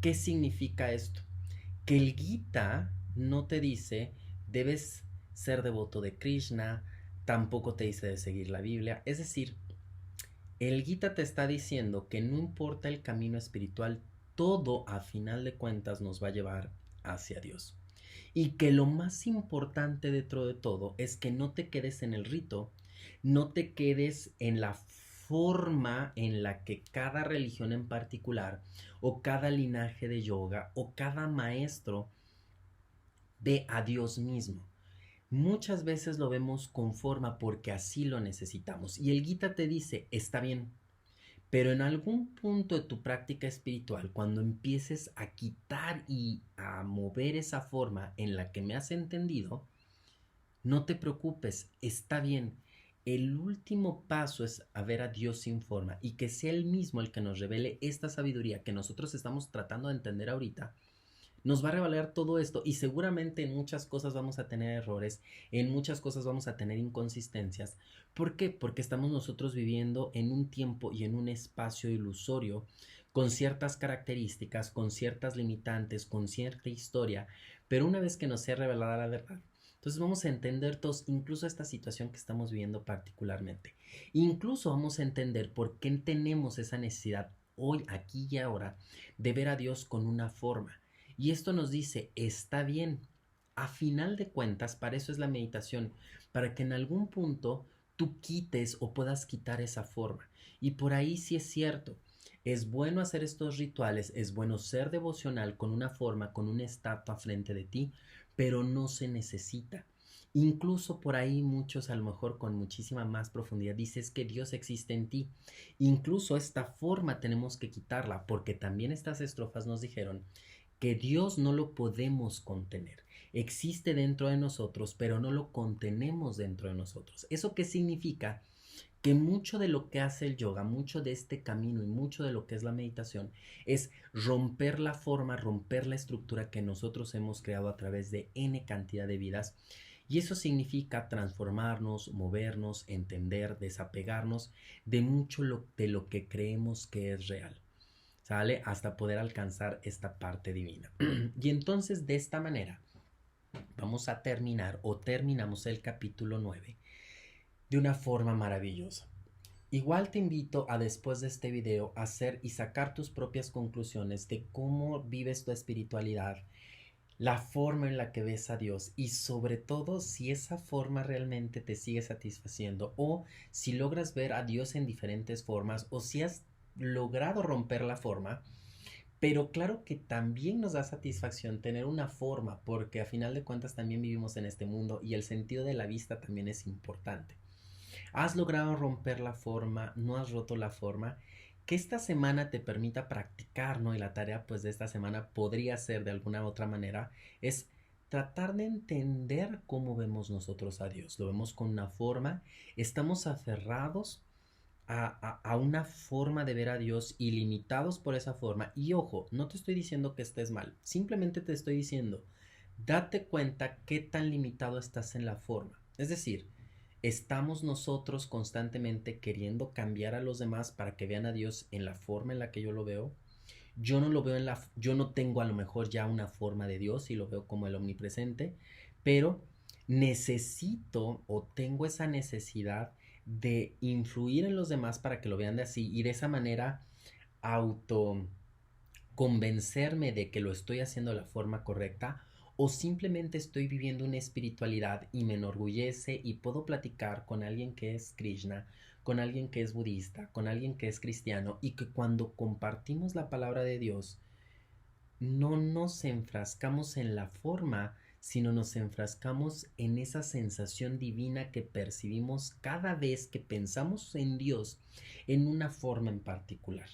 ¿Qué significa esto? Que el Gita no te dice debes ser devoto de Krishna, tampoco te dice de seguir la Biblia. Es decir, el Gita te está diciendo que no importa el camino espiritual, todo a final de cuentas nos va a llevar hacia Dios. Y que lo más importante dentro de todo es que no te quedes en el rito, no te quedes en la forma en la que cada religión en particular o cada linaje de yoga o cada maestro ve a Dios mismo. Muchas veces lo vemos con forma porque así lo necesitamos. Y el Gita te dice, está bien, pero en algún punto de tu práctica espiritual, cuando empieces a quitar y a mover esa forma en la que me has entendido, no te preocupes, está bien. El último paso es a ver a Dios sin forma y que sea Él mismo el que nos revele esta sabiduría que nosotros estamos tratando de entender ahorita. Nos va a revelar todo esto y seguramente en muchas cosas vamos a tener errores, en muchas cosas vamos a tener inconsistencias. ¿Por qué? Porque estamos nosotros viviendo en un tiempo y en un espacio ilusorio con ciertas características, con ciertas limitantes, con cierta historia, pero una vez que nos sea revelada la verdad, entonces vamos a entender todos, incluso esta situación que estamos viviendo particularmente. Incluso vamos a entender por qué tenemos esa necesidad hoy, aquí y ahora, de ver a Dios con una forma. Y esto nos dice, está bien. A final de cuentas, para eso es la meditación, para que en algún punto tú quites o puedas quitar esa forma. Y por ahí sí es cierto. Es bueno hacer estos rituales, es bueno ser devocional con una forma, con una estatua frente de ti, pero no se necesita. Incluso por ahí muchos, a lo mejor con muchísima más profundidad, dices que Dios existe en ti. Incluso esta forma tenemos que quitarla, porque también estas estrofas nos dijeron que Dios no lo podemos contener. Existe dentro de nosotros, pero no lo contenemos dentro de nosotros. ¿Eso qué significa? Que mucho de lo que hace el yoga, mucho de este camino y mucho de lo que es la meditación es romper la forma, romper la estructura que nosotros hemos creado a través de N cantidad de vidas. Y eso significa transformarnos, movernos, entender, desapegarnos de mucho de lo que creemos que es real. ¿Sale? Hasta poder alcanzar esta parte divina. Y entonces de esta manera vamos a terminar o terminamos el capítulo 9 de una forma maravillosa. Igual te invito a después de este video hacer y sacar tus propias conclusiones de cómo vives tu espiritualidad, la forma en la que ves a Dios y sobre todo si esa forma realmente te sigue satisfaciendo o si logras ver a Dios en diferentes formas o si has logrado romper la forma. Pero claro que también nos da satisfacción tener una forma, porque a final de cuentas también vivimos en este mundo y el sentido de la vista también es importante. Has logrado romper la forma, no has roto la forma, que esta semana te permita practicar, ¿no? Y la tarea pues de esta semana podría ser de alguna otra manera, es tratar de entender cómo vemos nosotros a Dios. Lo vemos con una forma, estamos aferrados a una forma de ver a Dios y limitados por esa forma. Y ojo, no te estoy diciendo que estés mal, simplemente te estoy diciendo, date cuenta qué tan limitado estás en la forma. Es decir, estamos nosotros constantemente queriendo cambiar a los demás para que vean a Dios en la forma en la que yo lo veo. Yo no lo veo yo no tengo a lo mejor ya una forma de Dios y lo veo como el omnipresente, pero necesito o tengo esa necesidad de influir en los demás para que lo vean de así y de esa manera auto convencerme de que lo estoy haciendo de la forma correcta o simplemente estoy viviendo una espiritualidad y me enorgullece y puedo platicar con alguien que es Krishna, con alguien que es budista, con alguien que es cristiano y que cuando compartimos la palabra de Dios no nos enfrascamos en la forma, sino nos enfrascamos en esa sensación divina que percibimos cada vez que pensamos en Dios en una forma en particular.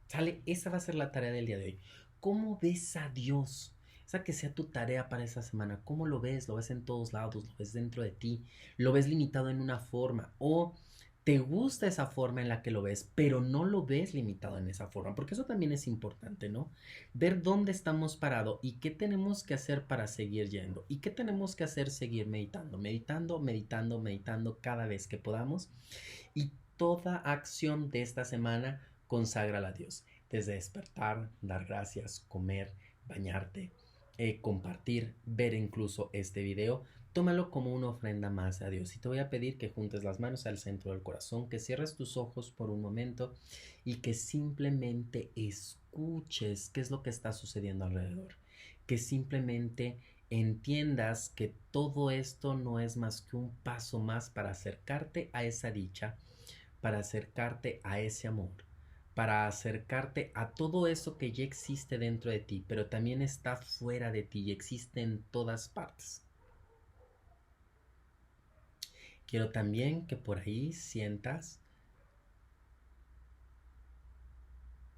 ¿Sale? Esa va a ser la tarea del día de hoy. ¿Cómo ves a Dios? Esa que sea tu tarea para esa semana. ¿Cómo lo ves? ¿Lo ves en todos lados? ¿Lo ves dentro de ti? ¿Lo ves limitado en una forma? ¿O te gusta esa forma en la que lo ves, pero no lo ves limitado en esa forma? Porque eso también es importante, ¿no? Ver dónde estamos parados y qué tenemos que hacer para seguir yendo. Y qué tenemos que hacer seguir meditando, meditando, meditando, meditando cada vez que podamos. Y toda acción de esta semana conságrala a Dios. Desde despertar, dar gracias, comer, bañarte, compartir, ver incluso este video. Tómalo como una ofrenda más a Dios. Y te voy a pedir que juntes las manos al centro del corazón, que cierres tus ojos por un momento y que simplemente escuches qué es lo que está sucediendo alrededor. Que simplemente entiendas que todo esto no es más que un paso más para acercarte a esa dicha, para acercarte a ese amor, para acercarte a todo eso que ya existe dentro de ti, pero también está fuera de ti y existe en todas partes. Quiero también que por ahí sientas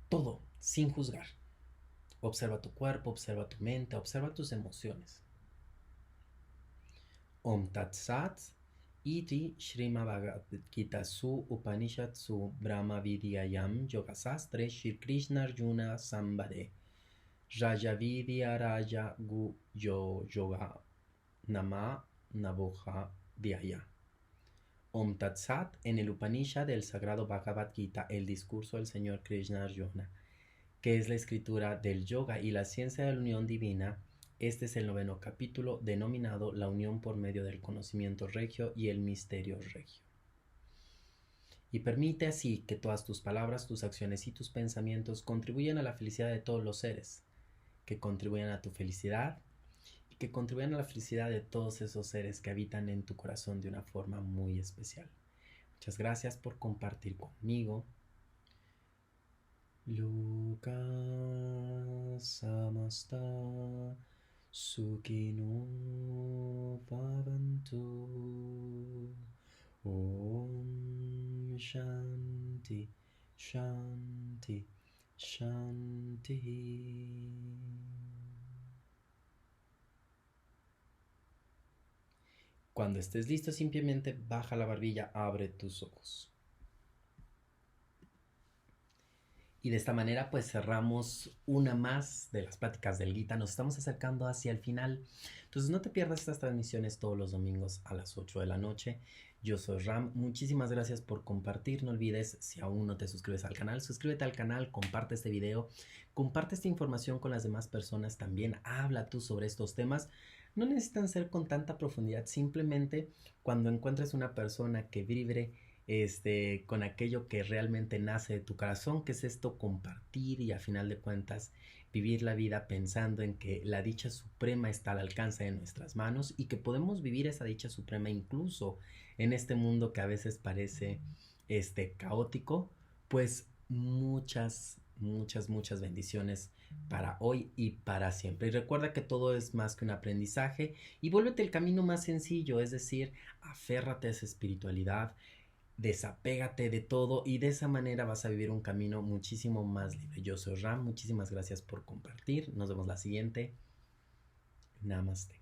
todo sin juzgar. Observa tu cuerpo, observa tu mente, observa tus emociones. Om Tat Sat Iti Srimad Gita Su Upanishad Su Brahma Vidyayam Yogasastre Shri Krishna Arjuna Sambade Raja Vidya Raja Gu Yoga Nama Navoja Dhyaya. Om Tat Sat en el Upanishad del Sagrado Bhagavad Gita, el discurso del Señor Krishna Arjuna, que es la escritura del yoga y la ciencia de la unión divina. Este es el 9º capítulo denominado La unión por medio del conocimiento regio y el misterio regio. Y permite así que todas tus palabras, tus acciones y tus pensamientos contribuyan a la felicidad de todos los seres, que contribuyan a tu felicidad y que contribuyan a la felicidad de todos esos seres que habitan en tu corazón de una forma muy especial. Muchas gracias por compartir conmigo. Loka samasta sukhino bhavantu. Om Shanti Shanti Shanti. Cuando estés listo, simplemente baja la barbilla, abre tus ojos. Y de esta manera pues cerramos una más de las pláticas del Gita. Nos estamos acercando hacia el final. Entonces no te pierdas estas transmisiones todos los domingos a las 8 de la noche. Yo soy Ram. Muchísimas gracias por compartir. No olvides, si aún no te suscribes al canal, suscríbete al canal, comparte este video, comparte esta información con las demás personas también. Habla tú sobre estos temas. No necesitan ser con tanta profundidad. Simplemente cuando encuentres una persona que vibre con aquello que realmente nace de tu corazón, que es esto, compartir y a final de cuentas vivir la vida pensando en que la dicha suprema está al alcance de nuestras manos y que podemos vivir esa dicha suprema incluso en este mundo que a veces parece caótico. Pues muchas bendiciones para hoy y para siempre. Y recuerda que todo es más que un aprendizaje y vuélvete el camino más sencillo, es decir, aférrate a esa espiritualidad, desapégate de todo y de esa manera vas a vivir un camino muchísimo más libre. Yo soy Ram, muchísimas gracias por compartir. Nos vemos la siguiente. Namaste.